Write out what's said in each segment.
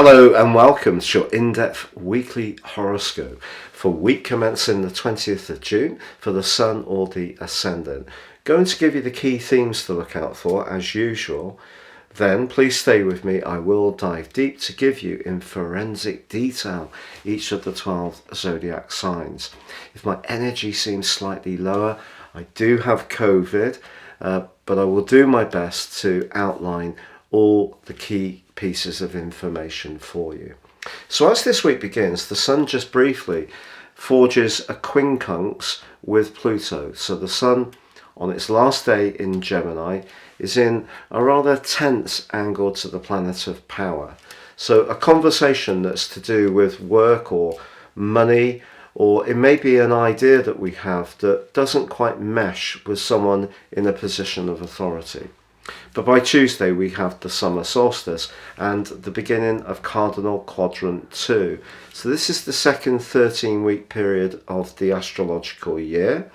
Hello and welcome to your in-depth weekly horoscope for week commencing the 20th of June for the Sun or the Ascendant. Going to give you the key themes to look out for as usual. Then please stay with me. I will dive deep to give you in forensic detail each of the 12 zodiac signs. If my energy seems slightly lower, I do have COVID, but I will do my best to outline all the key pieces of information for you. So as this week begins, the Sun just briefly forges a quincunx with Pluto. So the Sun on its last day in Gemini is in a rather tense angle to the planet of power. So a conversation that's to do with work or money, or it may be an idea that we have that doesn't quite mesh with someone in a position of authority. But by Tuesday we have the summer solstice and the beginning of cardinal quadrant 2. So this is the second 13-week period of the astrological year.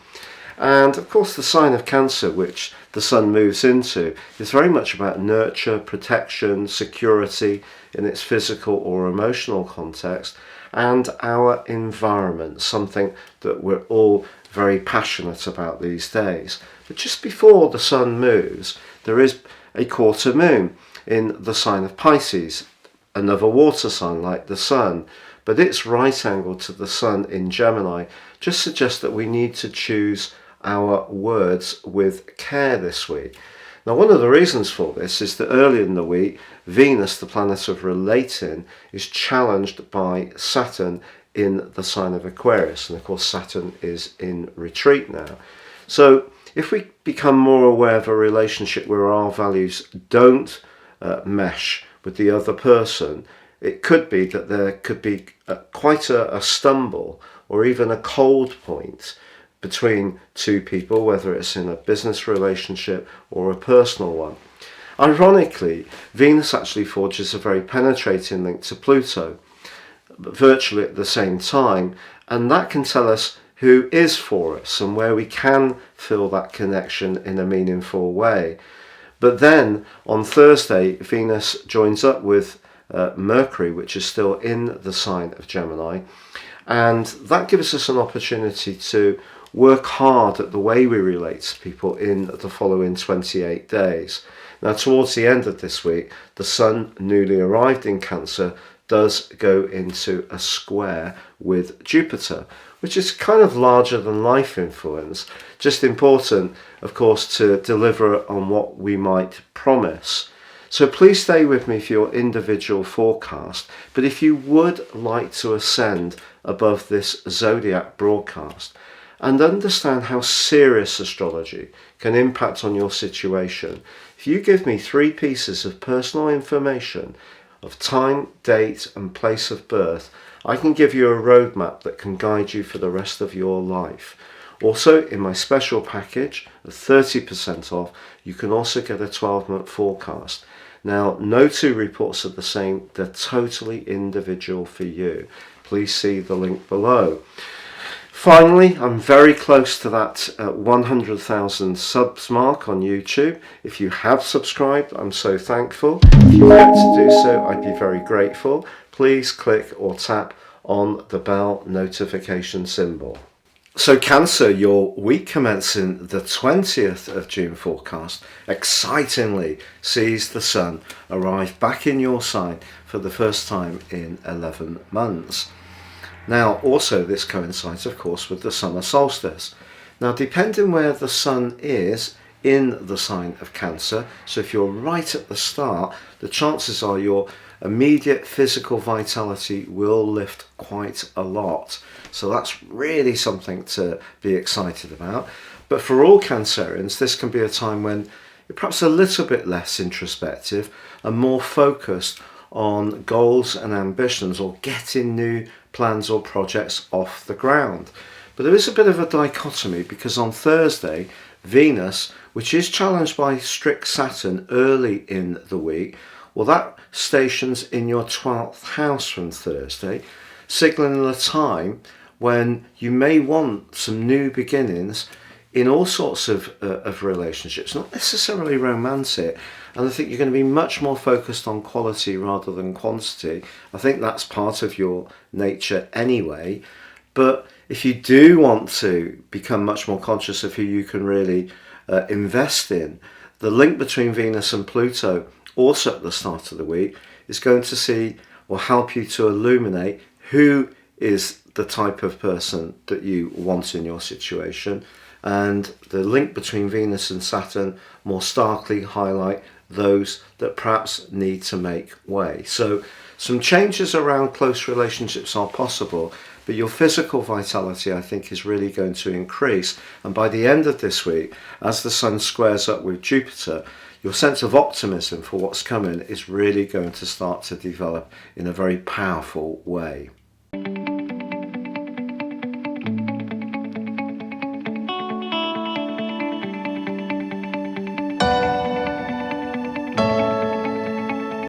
And of course the sign of Cancer, which the Sun moves into, is very much about nurture, protection, security in its physical or emotional context, and our environment, something that we're all very passionate about these days. But just before the Sun moves, there is a quarter moon in the sign of Pisces, another water sign like the Sun, but its right angle to the Sun in Gemini just suggests that we need to choose our words with care this week. Now, one of the reasons for this is that earlier in the week, Venus, the planet of relating, is challenged by Saturn in the sign of Aquarius, and of course Saturn is in retreat now. So if we become more aware of a relationship where our values don't mesh with the other person, it could be that there could be quite a stumble or even a cold point between two people, whether it's in a business relationship or a personal one. Ironically, Venus actually forges a very penetrating link to Pluto, virtually at the same time, and that can tell us who is for us and where we can feel that connection in a meaningful way. But then on Thursday, Venus joins up with Mercury, which is still in the sign of Gemini, and that gives us an opportunity to work hard at the way we relate to people in the following 28 days. Now, towards the end of this week, the Sun, newly arrived in Cancer, does go into a square with Jupiter, which is kind of larger than life influence. Just important, of course, to deliver on what we might promise. So please stay with me for your individual forecast. But if you would like to ascend above this zodiac broadcast and understand how serious astrology can impact on your situation, if you give me 3 pieces of personal information of time, date and place of birth, I can give you a roadmap that can guide you for the rest of your life. Also, in my special package of 30% off, you can also get a 12-month forecast. Now, no 2 reports are the same. They're totally individual for you. Please see the link below. Finally, I'm very close to that 100,000 subs mark on YouTube. If you have subscribed, I'm so thankful. If you'd like to do so, I'd be very grateful. Please click or tap on the bell notification symbol. So Cancer, your week commencing the 20th of June forecast excitingly sees the Sun arrive back in your sign for the first time in 11 months. Now, also this coincides, of course, with the summer solstice. Now, depending where the Sun is in the sign of Cancer, so if you're right at the start, the chances are your immediate physical vitality will lift quite a lot. So that's really something to be excited about. But for all Cancerians, this can be a time when you're perhaps a little bit less introspective and more focused on goals and ambitions or getting new plans or projects off the ground. But there is a bit of a dichotomy because on Thursday, Venus, which is challenged by strict Saturn early in the week, well, that stations in your 12th house from Thursday, signalling a time when you may want some new beginnings in all sorts of relationships, not necessarily romantic. And I think you're going to be much more focused on quality rather than quantity. I think that's part of your nature anyway. But if you do want to become much more conscious of who you can really invest in, the link between Venus and Pluto, also at the start of the week, is going to see or help you to illuminate who is the type of person that you want in your situation. And the link between Venus and Saturn more starkly highlight those that perhaps need to make way. So some changes around close relationships are possible, but your physical vitality, I think, is really going to increase. And by the end of this week, as the Sun squares up with Jupiter, your sense of optimism for what's coming is really going to start to develop in a very powerful way.